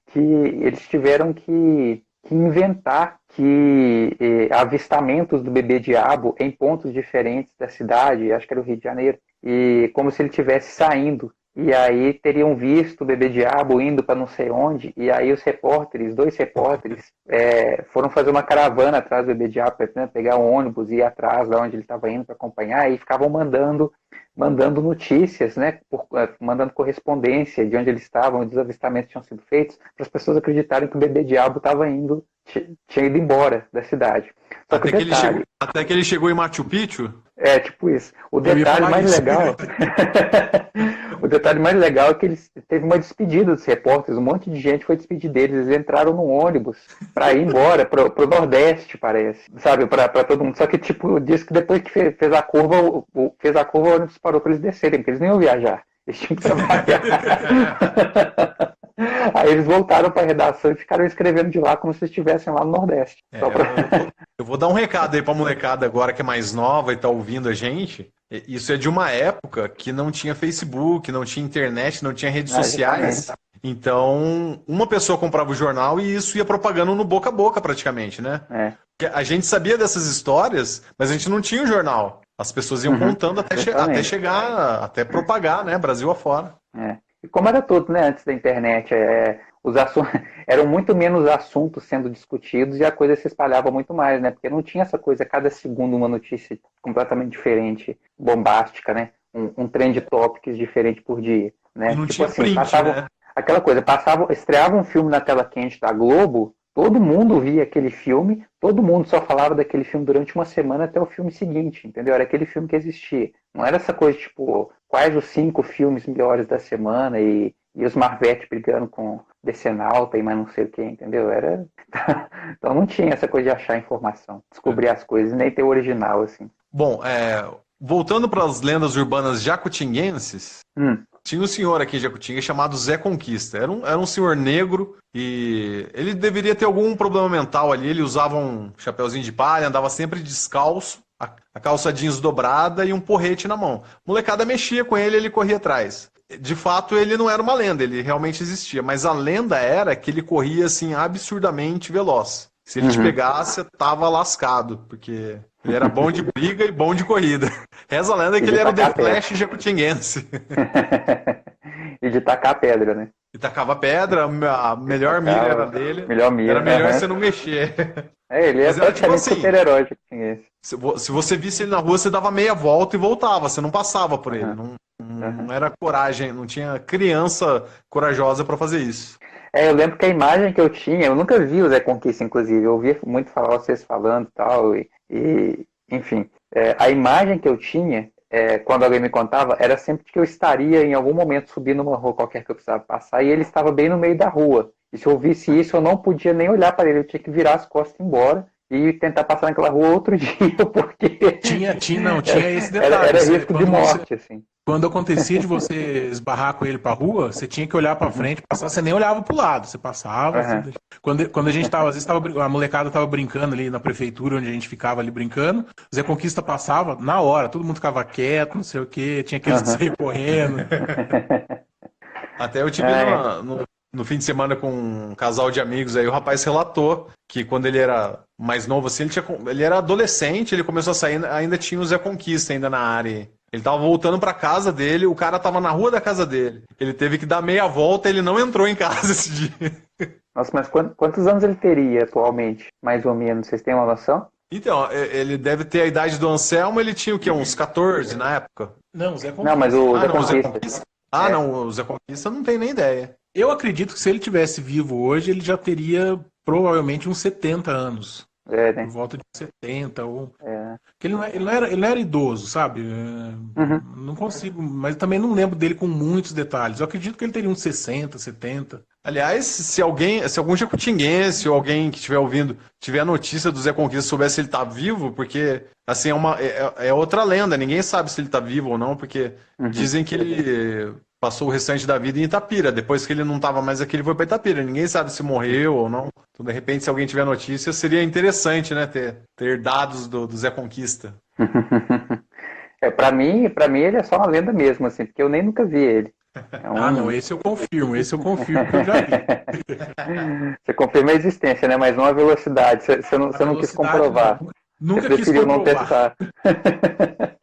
[SPEAKER 2] que inventar avistamentos do Bebê Diabo em pontos diferentes da cidade, acho que era o Rio de Janeiro, e como se ele estivesse saindo. E aí teriam visto o Bebê Diabo indo para não sei onde, e aí dois repórteres, foram fazer uma caravana atrás do Bebê Diabo, para pegar um ônibus e ir atrás de onde ele estava indo para acompanhar, e ficavam mandando notícias, né, mandando correspondência de onde eles estavam, onde os avistamentos tinham sido feitos, para as pessoas acreditarem que o Bebê Diabo tinha ido embora da cidade.
[SPEAKER 3] Até que ele chegou em Machu Picchu?
[SPEAKER 2] Tipo isso. O detalhe mais legal é que teve uma despedida dos repórteres, um monte de gente foi despedir deles, eles entraram num ônibus para ir embora pro Nordeste, parece, sabe, para todo mundo. Só que disse que depois que fez a curva, o ônibus parou para eles descerem, porque eles nem iam viajar, eles tinham que trabalhar. Aí eles voltaram para a redação e ficaram escrevendo de lá como se estivessem lá no Nordeste.
[SPEAKER 3] Eu vou dar um recado aí para a molecada agora que é mais nova e está ouvindo a gente. Isso é de uma época que não tinha Facebook, não tinha internet, não tinha redes sociais. Então, uma pessoa comprava o jornal e isso ia propagando no boca a boca praticamente, né? A gente sabia dessas histórias, mas a gente não tinha o jornal. As pessoas iam contando até chegar, até propagar, né? Brasil afora.
[SPEAKER 2] E como era tudo, né, antes da internet, eram muito menos assuntos sendo discutidos e a coisa se espalhava muito mais, né? Porque não tinha essa coisa, cada segundo uma notícia completamente diferente, bombástica, né? Um trend topics diferente por dia, né?
[SPEAKER 3] E não tinha print, né?
[SPEAKER 2] Aquela coisa, estreava um filme na tela quente da Globo, todo mundo via aquele filme, todo mundo só falava daquele filme durante uma semana até o filme seguinte, entendeu? Era aquele filme que existia. Não era essa coisa, tipo, quais os 5 filmes melhores da semana e os Marvete brigando com Decenalta e mais não sei o que, entendeu? Então não tinha essa coisa de achar informação, descobrir as coisas, nem ter o original, assim.
[SPEAKER 3] Bom, voltando para as lendas urbanas jacutinguenses, tinha um senhor aqui em Jacutinga chamado Zé Conquista. Era um senhor negro e ele deveria ter algum problema mental ali. Ele usava um chapeuzinho de palha, andava sempre descalço, a calça jeans dobrada e um porrete na mão. Molecada mexia com ele, ele corria atrás. De fato, ele não era uma lenda, ele realmente existia. Mas a lenda era que ele corria assim absurdamente veloz. Se ele te pegasse, tava lascado, porque ele era bom de briga e bom de corrida. Reza a lenda que ele era o The Flash jacutinguense.
[SPEAKER 2] E de tacar pedra, né?
[SPEAKER 3] E tacava pedra, a melhor mira era dele.
[SPEAKER 2] Melhor mira,
[SPEAKER 3] era melhor você não mexer.
[SPEAKER 2] Ele é praticamente tipo super-herói jacutinguense.
[SPEAKER 3] Se você visse ele na rua, você dava meia volta e voltava, você não passava por ele. Não era coragem, não tinha criança corajosa para fazer isso.
[SPEAKER 2] Eu lembro que a imagem que eu tinha, eu nunca vi o Zé Conquista, inclusive, eu ouvia muito falar vocês falando e tal, enfim, a imagem que eu tinha, quando alguém me contava, era sempre que eu estaria em algum momento subindo uma rua qualquer que eu precisava passar, e ele estava bem no meio da rua, e se eu ouvisse isso, eu não podia nem olhar para ele, eu tinha que virar as costas e ir embora, e tentar passar naquela rua outro dia, porque...
[SPEAKER 1] Tinha esse detalhe.
[SPEAKER 2] Era risco de morte, assim.
[SPEAKER 1] Quando acontecia de você esbarrar com ele pra rua, você tinha que olhar pra frente, passar, você nem olhava pro lado, você passava. Você... Quando a gente tava, às vezes a molecada tava brincando ali na prefeitura, onde a gente ficava ali brincando, o Zé Conquista passava na hora, todo mundo ficava quieto, não sei o quê, tinha que sair correndo.
[SPEAKER 3] Até eu tive no fim de semana com um casal de amigos aí, o rapaz relatou que quando ele era mais novo, assim, ele era adolescente, ele começou a sair, ainda tinha o Zé Conquista ainda na área. Ele tava voltando pra casa dele, o cara tava na rua da casa dele. Ele teve que dar meia volta, ele não entrou em casa esse dia.
[SPEAKER 2] Nossa, mas quantos anos ele teria atualmente? Mais ou menos, vocês têm uma noção?
[SPEAKER 3] Então, ele deve ter a idade do Anselmo, ele tinha o quê? Uns 14 na época?
[SPEAKER 1] Não, o Zé Conquista.
[SPEAKER 2] Não, mas o Zé Conquista.
[SPEAKER 3] Não, o Zé Conquista não tem nem ideia.
[SPEAKER 1] Eu acredito que se ele tivesse vivo hoje, ele já teria provavelmente uns 70 anos.
[SPEAKER 2] Né?
[SPEAKER 1] Por volta de 70. Porque ele não era idoso, sabe? Não consigo, mas também não lembro dele com muitos detalhes. Eu acredito que ele teria uns 60, 70.
[SPEAKER 3] Aliás, se algum jacutinguense ou alguém que estiver ouvindo tiver a notícia do Zé Conquista, soubesse se ele tá vivo, porque assim é outra lenda, ninguém sabe se ele tá vivo ou não, porque dizem que ele passou o restante da vida em Itapira. Depois que ele não estava mais aqui, ele foi para Itapira. Ninguém sabe se morreu ou não. Então, de repente, se alguém tiver notícia, seria interessante, né, ter dados do Zé Conquista.
[SPEAKER 2] Para mim ele é só uma lenda mesmo, assim, porque eu nem nunca vi ele.
[SPEAKER 1] Não, esse eu confirmo que eu já vi.
[SPEAKER 2] Você confirma a existência, né, mas não a velocidade. Você não quis comprovar.
[SPEAKER 1] Nunca quis comprovar.
[SPEAKER 2] Não testar.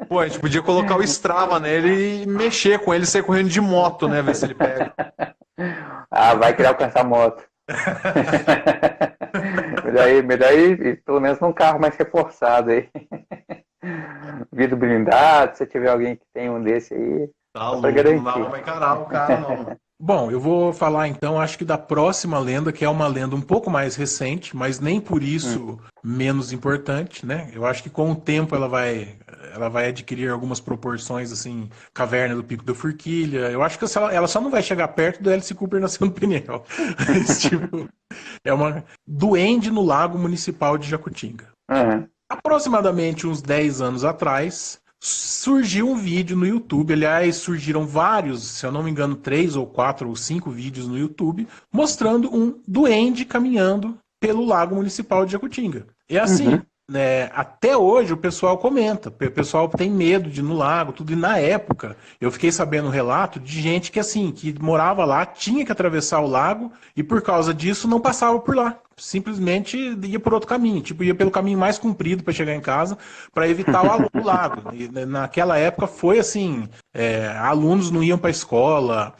[SPEAKER 3] Pô, a gente podia colocar o Strava nele e mexer com ele e sair correndo de moto, né? Ver se ele pega.
[SPEAKER 2] Vai querer alcançar a moto. melhor ir, pelo menos num carro mais reforçado aí. Vidro blindado, se tiver alguém que tem um desse aí.
[SPEAKER 3] Tá louco, não dá pra encarar o cara, não.
[SPEAKER 1] Bom, eu vou falar então, acho que da próxima lenda, que é uma lenda um pouco mais recente, mas nem por isso menos importante, né? Eu acho que com o tempo ela vai adquirir algumas proporções, assim, Caverna do Pico da Forquilha. Eu acho que ela só não vai chegar perto do Alice Cooper nascendo no Pinhel. Tipo, é uma duende no Lago Municipal de Jacutinga. Aproximadamente uns 10 anos atrás, surgiu um vídeo no YouTube, aliás, surgiram vários, se eu não me engano, 3 ou 4 ou 5 vídeos no YouTube, mostrando um duende caminhando pelo Lago Municipal de Jacutinga. E assim, até hoje o pessoal comenta, o pessoal tem medo de ir no lago, tudo, e na época eu fiquei sabendo um relato de gente que assim, que morava lá, tinha que atravessar o lago e por causa disso não passava por lá. Simplesmente ia por outro caminho, tipo, ia pelo caminho mais comprido para chegar em casa, para evitar o lago. E naquela época foi assim, alunos não iam para a escola,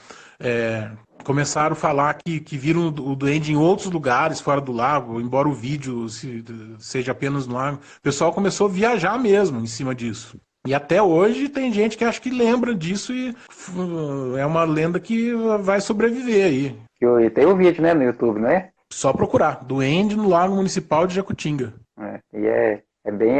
[SPEAKER 1] começaram a falar que viram o duende em outros lugares fora do lago, embora o vídeo seja apenas no lago. O pessoal começou a viajar mesmo em cima disso. E até hoje tem gente que acha que lembra disso e é uma lenda que vai sobreviver aí.
[SPEAKER 2] E tem o vídeo, né, no YouTube, não é?
[SPEAKER 1] Só procurar. Duende no Lago Municipal de Jacutinga.
[SPEAKER 2] E é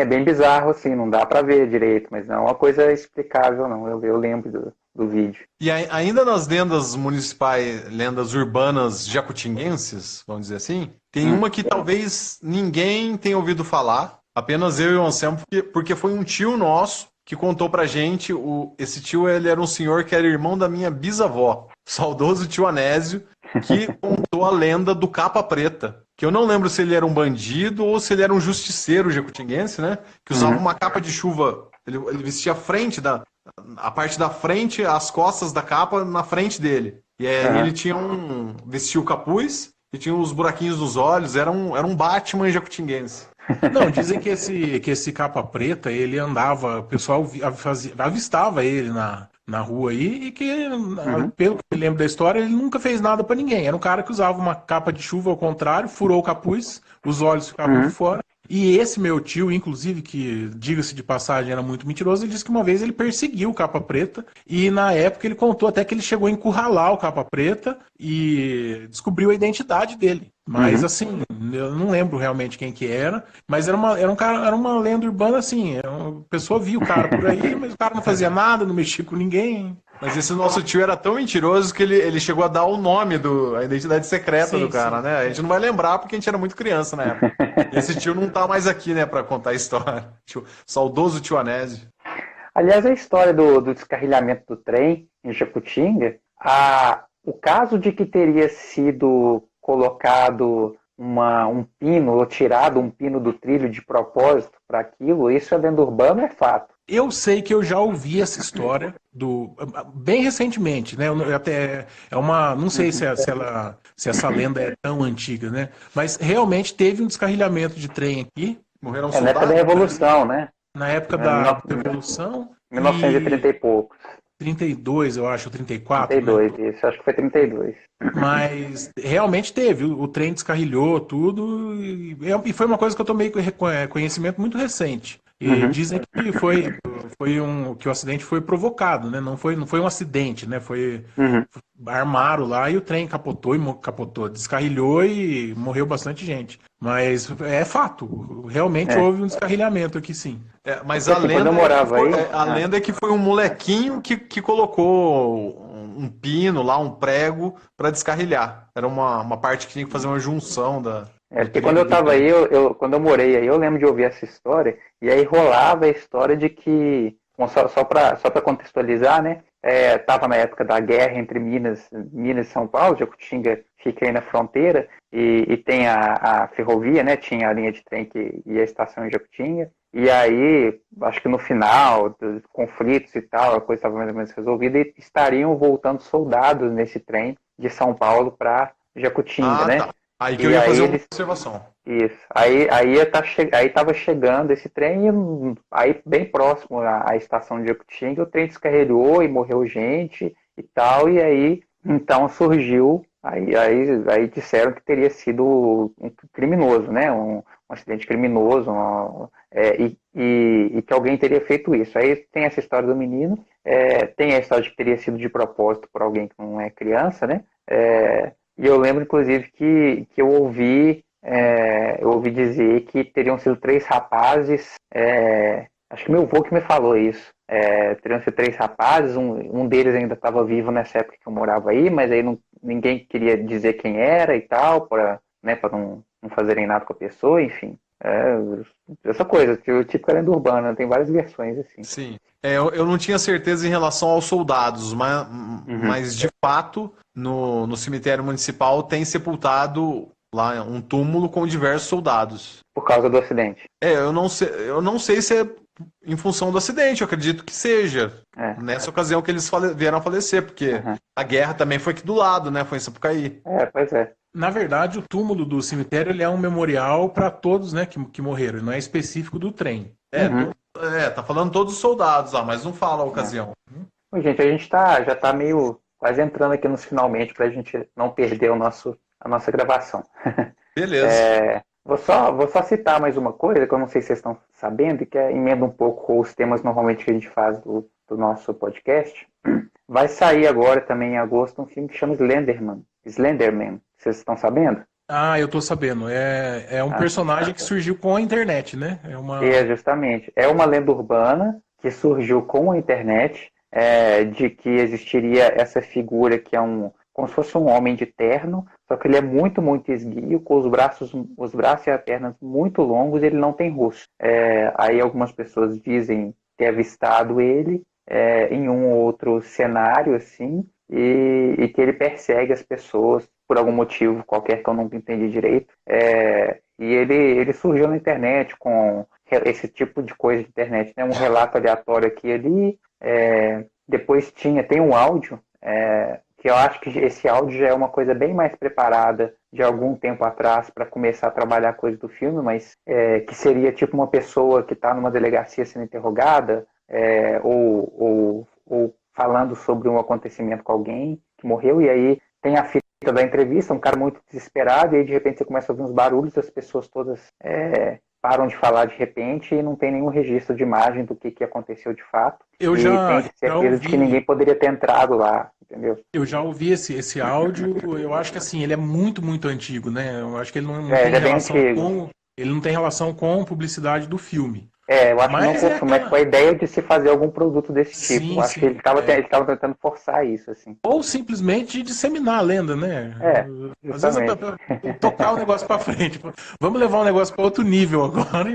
[SPEAKER 2] bem bizarro, assim, não dá pra ver direito, mas não é uma coisa explicável, não. Eu lembro do vídeo.
[SPEAKER 3] E ainda nas lendas municipais, lendas urbanas jacutinguenses, vamos dizer assim, tem uma que talvez ninguém tenha ouvido falar, apenas eu e o Anselmo, porque foi um tio nosso que contou pra gente. Esse tio, ele era um senhor que era irmão da minha bisavó, saudoso tio Anésio, que contou a lenda do Capa Preta. Que eu não lembro se ele era um bandido ou se ele era um justiceiro jacutinguense, né? Que usava uma capa de chuva. Ele vestia a parte da frente, as costas da capa na frente dele. E aí ele vestia o capuz e tinha os buraquinhos nos olhos. Era um Batman jacutinguense.
[SPEAKER 1] Não, dizem que esse Capa Preta, ele andava, o pessoal avistava ele na rua aí, e que, pelo que eu lembro da história, ele nunca fez nada pra ninguém. Era um cara que usava uma capa de chuva ao contrário, furou o capuz, os olhos ficavam de fora. E esse meu tio, inclusive, que, diga-se de passagem, era muito mentiroso, ele disse que uma vez ele perseguiu o Capa Preta, e na época ele contou até que ele chegou a encurralar o Capa Preta e descobriu a identidade dele. Mas assim, eu não lembro realmente quem que era, mas era uma lenda urbana assim, a pessoa via o cara por aí, mas o cara não fazia nada, não mexia com ninguém.
[SPEAKER 3] Mas esse nosso tio era tão mentiroso que ele chegou a dar o nome, a identidade secreta do cara, né? A gente não vai lembrar porque a gente era muito criança na época. E esse tio não tá mais aqui, né, pra contar a história. Saudoso tio Anésio.
[SPEAKER 2] Aliás, a história do descarrilhamento do trem em Jacutinga, o caso de que teria sido colocado um pino, ou tirado um pino do trilho de propósito para aquilo, isso é lenda urbana, é fato.
[SPEAKER 1] Eu sei que eu já ouvi essa história bem recentemente, né? Não sei se essa lenda é tão antiga, né? Mas realmente teve um descarrilhamento de trem aqui.
[SPEAKER 3] Morreram soldados.
[SPEAKER 2] Na época da Revolução, né?
[SPEAKER 1] Na época da Revolução.
[SPEAKER 2] 1930 e poucos.
[SPEAKER 1] 32, eu acho, 34.
[SPEAKER 2] 32,
[SPEAKER 1] né?
[SPEAKER 2] Isso, acho que foi 32.
[SPEAKER 1] Mas realmente teve, o trem descarrilhou tudo, e foi uma coisa que eu tomei conhecimento muito recente. E dizem que que o acidente foi provocado, né? Não foi um acidente, né? Armaram lá e o trem capotou, descarrilhou e morreu bastante gente. Mas é fato, realmente houve um descarrilhamento aqui, sim.
[SPEAKER 3] Mas a lenda é que foi um molequinho que colocou um pino lá, um prego, para descarrilhar. Era uma parte que tinha que fazer uma junção da...
[SPEAKER 2] Porque quando eu tava aí, quando eu morei aí, eu lembro de ouvir essa história, e aí rolava a história de que, só para contextualizar, né, tava na época da guerra entre Minas e São Paulo, Jacutinga fica aí na fronteira, e tem a ferrovia, né, tinha a linha de trem que ia à estação em Jacutinga, e aí, acho que no final dos conflitos e tal, a coisa estava mais ou menos resolvida, e estariam voltando soldados nesse trem de São Paulo para Jacutinga, né?
[SPEAKER 3] Tá. Aí que eu ia fazer uma observação.
[SPEAKER 2] Isso. Aí estava chegando esse trem, aí bem próximo à estação de Jacutinga, o trem descarregou e morreu gente e tal, e aí então surgiu, aí disseram que teria sido um criminoso, né? Um acidente criminoso, e que alguém teria feito isso. Aí tem essa história do menino, tem a história de que teria sido de propósito por alguém que não é criança, né? E eu lembro, inclusive, que eu ouvi dizer que teriam sido 3 rapazes, acho que meu avô que me falou isso, teriam sido 3 rapazes, um deles ainda estava vivo nessa época que eu morava aí, mas aí ninguém queria dizer quem era e tal, para não fazerem nada com a pessoa, enfim. Essa coisa, o tipo lenda urbana, tem várias versões assim.
[SPEAKER 3] Sim. Eu não tinha certeza em relação aos soldados, mas de fato, no cemitério municipal tem sepultado lá um túmulo com diversos soldados.
[SPEAKER 2] Por causa do acidente.
[SPEAKER 3] Eu não sei se é em função do acidente, eu acredito que seja. Nessa ocasião que eles vieram a falecer, porque a guerra também foi aqui do lado, né? Foi em Sapucaí.
[SPEAKER 2] Pois é.
[SPEAKER 1] Na verdade, o túmulo do cemitério ele é um memorial para todos, né, que morreram, não é específico do trem.
[SPEAKER 3] Tá falando todos os soldados lá, mas não fala a ocasião.
[SPEAKER 2] Gente, a gente já tá meio quase entrando aqui nos finalmente para a gente não perder a nossa gravação.
[SPEAKER 3] Beleza.
[SPEAKER 2] Vou só citar mais uma coisa que eu não sei se vocês estão sabendo, e que emenda um pouco com os temas normalmente que a gente faz do nosso podcast. Vai sair agora também em agosto um filme que chama Slenderman. Vocês estão sabendo?
[SPEAKER 1] Ah, eu tô sabendo. É um personagem que surgiu com a internet, né?
[SPEAKER 2] Justamente. É uma lenda urbana que surgiu com a internet, de que existiria essa figura que é como se fosse um homem de terno, só que ele é muito, muito esguio, com os braços e as pernas muito longos, e ele não tem rosto. Aí algumas pessoas dizem ter avistado ele em um ou outro cenário, assim, e que ele persegue as pessoas por algum motivo qualquer que eu não entendi direito. E ele surgiu na internet com esse tipo de coisa de internet, né? Um relato aleatório aqui e ali. Depois tem um áudio, que eu acho que esse áudio já é uma coisa bem mais preparada de algum tempo atrás para começar a trabalhar a coisa do filme, mas que seria tipo uma pessoa que está numa delegacia sendo interrogada, ou falando sobre um acontecimento com alguém que morreu, e aí tem a fita da entrevista, um cara muito desesperado, e aí de repente você começa a ouvir uns barulhos, as pessoas todas param de falar de repente e não tem nenhum registro de imagem do que aconteceu de fato.
[SPEAKER 1] Eu
[SPEAKER 2] tenho certeza de que ninguém poderia ter entrado lá, entendeu?
[SPEAKER 1] Eu já ouvi esse áudio, eu acho que assim, ele é muito, muito antigo, né? Eu acho que ele não tem relação com publicidade do filme.
[SPEAKER 2] Eu acho que não consumo, mas com a ideia de se fazer algum produto desse tipo.
[SPEAKER 1] Sim,
[SPEAKER 2] eu acho que ele estava tentando forçar isso, assim.
[SPEAKER 1] Ou simplesmente disseminar a lenda, né? Às vezes é pra tocar o negócio pra frente. Vamos levar o negócio para outro nível agora.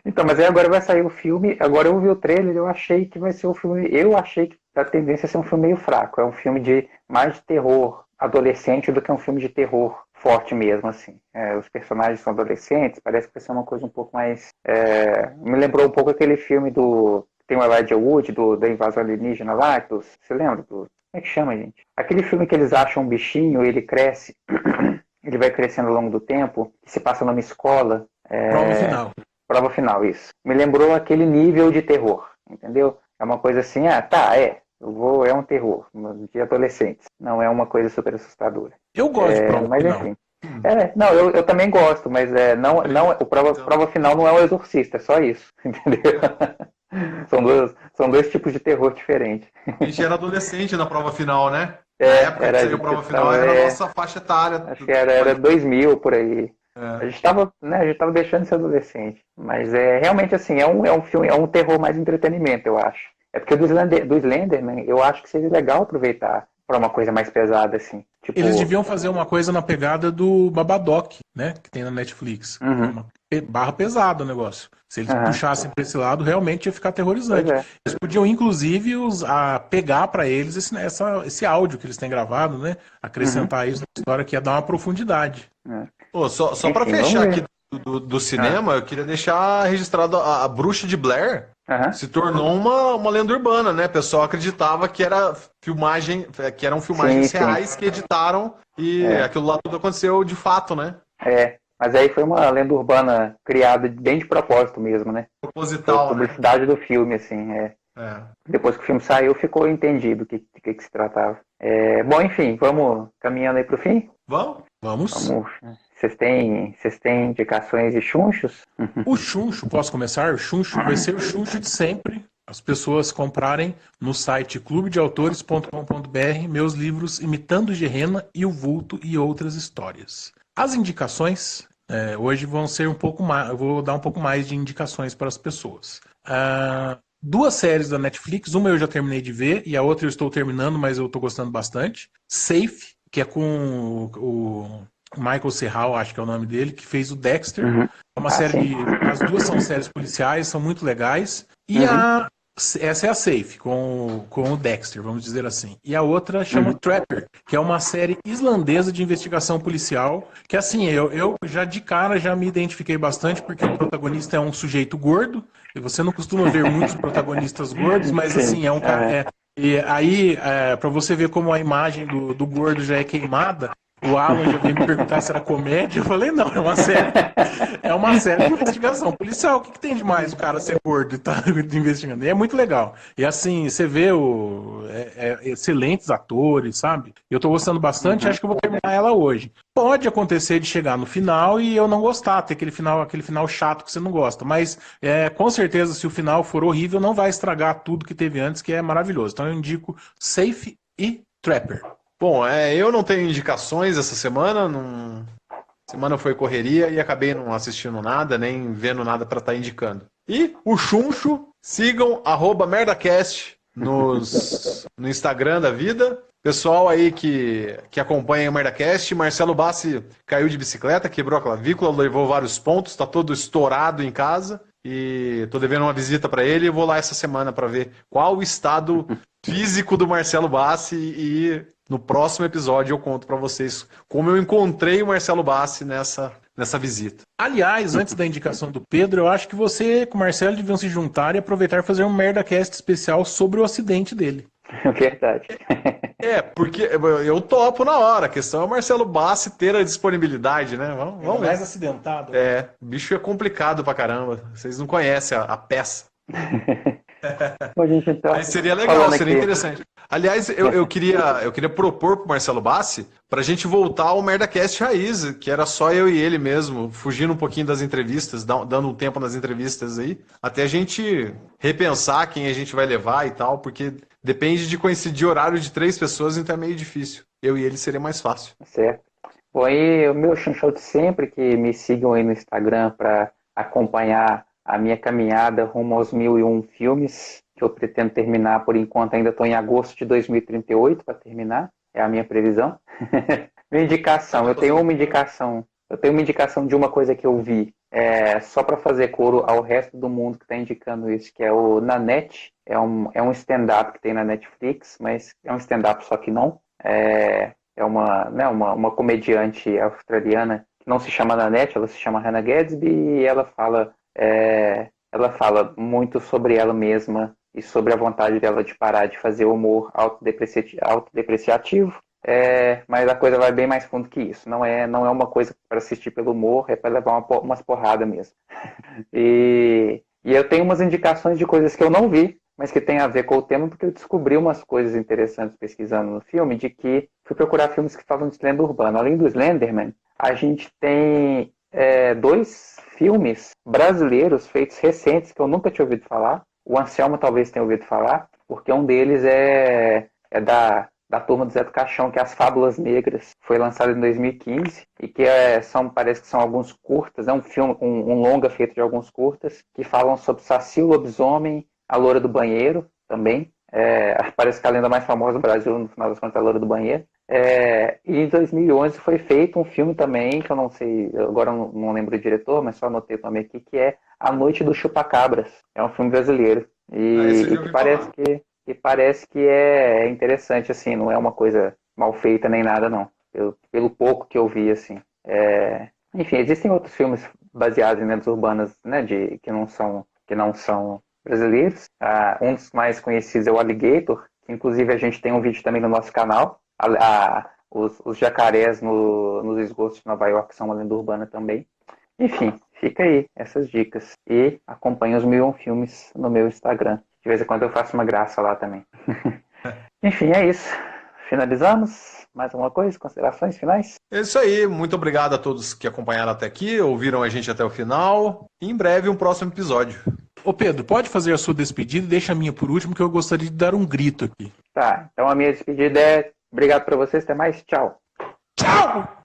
[SPEAKER 2] Então, mas aí agora vai sair o filme. Agora eu vi o trailer, eu achei que vai ser um filme. Eu achei que a tendência é ser um filme meio fraco. É um filme mais de terror adolescente do que um filme de terror forte mesmo, assim. Os personagens são adolescentes, parece que vai ser uma coisa um pouco mais... me lembrou um pouco aquele filme tem o Elijah Wood, da invasão alienígena lá, você lembra? Como é que chama, gente? Aquele filme que eles acham um bichinho, ele cresce, ele vai crescendo ao longo do tempo, que se passa numa escola.
[SPEAKER 1] Prova final.
[SPEAKER 2] Prova final, isso. Me lembrou aquele nível de terror, entendeu? É uma coisa assim, é um terror de adolescentes. Não é uma coisa super assustadora.
[SPEAKER 1] Eu gosto de prova
[SPEAKER 2] mas
[SPEAKER 1] final.
[SPEAKER 2] Enfim. Eu também gosto, mas o prova final não é o Exorcista, é só isso, entendeu? São dois tipos de terror diferentes.
[SPEAKER 3] A gente era adolescente na prova final, né? Na época que saiu a prova final era a nossa faixa etária.
[SPEAKER 2] Acho que era 2000, por aí. A gente tava deixando de ser adolescente. Mas realmente assim, é um filme, é um terror mais entretenimento, eu acho. É porque do Slenderman, eu acho que seria legal aproveitar para uma coisa mais pesada, assim. Tipo...
[SPEAKER 1] Eles deviam fazer uma coisa na pegada do Babadook, né? Que tem na Netflix. Uma barra pesada o negócio. Se eles puxassem para esse lado, realmente ia ficar aterrorizante. Eles podiam, inclusive, pegar para eles esse áudio que eles têm gravado, né? Acrescentar isso na história, que ia dar uma profundidade.
[SPEAKER 3] Só para fechar aqui do cinema, eu queria deixar registrado a Bruxa de Blair. Se tornou uma lenda urbana, né? O pessoal acreditava que eram filmagens reais que editaram e aquilo lá tudo aconteceu de fato, né?
[SPEAKER 2] Mas aí foi uma lenda urbana criada bem de propósito mesmo, né?
[SPEAKER 3] Proposital,
[SPEAKER 2] a publicidade do filme, assim, Depois que o filme saiu, ficou entendido do que se tratava. Bom, enfim, vamos caminhando aí pro fim?
[SPEAKER 1] Vamos.
[SPEAKER 2] Vocês têm indicações de chunchos?
[SPEAKER 1] O chuncho, posso começar? O chuncho vai ser o chuncho de sempre. As pessoas comprarem no site clubedeautores.com.br meus livros Imitando Gerena e o Vulto e Outras Histórias. As indicações hoje vão ser um pouco mais... Eu vou dar um pouco mais de indicações para as pessoas. 2 séries da Netflix, uma eu já terminei de ver e a outra eu estou terminando, mas eu estou gostando bastante. Safe, que é com o Michael Serral, acho que é o nome dele, que fez o Dexter. É uma série, as 2 são séries policiais, são muito legais. E essa é a Safe, com o Dexter, vamos dizer assim. E a outra chama Trapper, que é uma série islandesa de investigação policial, que assim, eu já de cara já me identifiquei bastante, porque o protagonista é um sujeito gordo, e você não costuma ver muitos protagonistas gordos, mas assim, é um cara... E aí, para você ver como a imagem do gordo já é queimada, O Alan já veio me perguntar se era comédia. Eu falei, não, é uma série. É uma série de investigação policial. O que tem de mais o cara ser gordo e tá investigando? E é muito legal. E assim, você vê excelentes atores, sabe? Eu tô gostando bastante, acho que eu vou terminar ela hoje. Pode acontecer de chegar no final e eu não gostar, ter aquele final chato que você não gosta. Mas com certeza, se o final for horrível, não vai estragar tudo que teve antes, que é maravilhoso. Então eu indico Safe e Trapper.
[SPEAKER 3] Bom, eu não tenho indicações essa semana, semana foi correria e acabei não assistindo nada, nem vendo nada para estar indicando. E o Chuncho, sigam @merdacast no Instagram da vida. Pessoal aí que acompanha o Merdacast, Marcelo Bassi caiu de bicicleta, quebrou a clavícula, levou vários pontos, tá todo estourado em casa e tô devendo uma visita para ele e vou lá essa semana para ver qual o estado físico do Marcelo Bassi e no próximo episódio eu conto para vocês como eu encontrei o Marcelo Bassi nessa visita.
[SPEAKER 1] Aliás, antes da indicação do Pedro, eu acho que você com o Marcelo deviam se juntar e aproveitar e fazer um Merdacast especial sobre o acidente dele.
[SPEAKER 2] Verdade.
[SPEAKER 3] Porque eu topo na hora. A questão é o Marcelo Bassi ter a disponibilidade, né? Vamos
[SPEAKER 1] mais acidentado.
[SPEAKER 3] O bicho é complicado pra caramba. Vocês não conhecem a peça.
[SPEAKER 2] Bom, gente, então,
[SPEAKER 3] mas seria legal, seria interessante. Aliás, eu queria propor pro Marcelo Bassi pra gente voltar ao Merdacast Raiz, que era só eu e ele mesmo, fugindo um pouquinho das entrevistas, dando um tempo nas entrevistas aí, até a gente repensar quem a gente vai levar e tal, porque depende de coincidir horário de 3 pessoas, então é meio difícil. Eu e ele seria mais fácil.
[SPEAKER 2] Certo. Bom, aí o meu chanchão de sempre, que me sigam aí no Instagram para acompanhar a minha caminhada rumo aos 1001 filmes, que eu pretendo terminar, por enquanto ainda estou em agosto de 2038 para terminar, é a minha previsão. Minha indicação, eu tenho uma indicação de uma coisa que eu vi, só para fazer coro ao resto do mundo que está indicando isso, que é o Nanette, é um stand-up que tem na Netflix, mas é um stand-up só que não, é uma comediante australiana que não se chama Nanette, ela se chama Hannah Gadsby e ela fala muito sobre ela mesma e sobre a vontade dela de parar de fazer humor autodepreciativo, mas a coisa vai bem mais fundo que isso. Não é uma coisa para assistir pelo humor, é para levar umas porradas mesmo. E eu tenho umas indicações de coisas que eu não vi, mas que tem a ver com o tema, porque eu descobri umas coisas interessantes pesquisando no filme, de que fui procurar filmes que falam de lenda urbana. Além do Slenderman, a gente tem 2 filmes brasileiros feitos recentes que eu nunca tinha ouvido falar. O Anselmo talvez tenha ouvido falar, porque um deles é da turma do Zé do Caixão, que é As Fábulas Negras. Foi lançado em 2015 e que parece que são alguns curtas, é um filme, um longa feito de alguns curtas, que falam sobre Saci, o lobisomem, a Loura do Banheiro também. Parece que a lenda mais famosa do Brasil, no final das contas, é a Loura do Banheiro. E em 2011 foi feito um filme também, que eu não sei, agora eu não lembro o diretor, mas só anotei o nome aqui, que é A Noite dos Chupacabras. É um filme brasileiro. E que parece que é interessante, assim, não é uma coisa mal feita nem nada, não. Pelo pouco que eu vi, assim. Enfim, existem outros filmes baseados em lendas urbanas, né, que não são brasileiros. Um dos mais conhecidos é o Alligator, que inclusive a gente tem um vídeo também no nosso canal. Os jacarés nos esgotos de Nova York são uma lenda urbana também. Enfim, fica aí essas dicas. E acompanhe os 1001 filmes no meu Instagram. De vez em quando eu faço uma graça lá também. Enfim, é isso. Finalizamos? Mais alguma coisa? Considerações finais?
[SPEAKER 3] É isso aí. Muito obrigado a todos que acompanharam até aqui, ouviram a gente até o final. E em breve um próximo episódio.
[SPEAKER 1] Ô Pedro, pode fazer a sua despedida e deixa a minha por último, que eu gostaria de dar um grito aqui.
[SPEAKER 2] Tá, então a minha despedida é obrigado pra vocês, até mais, tchau.
[SPEAKER 1] Tchau!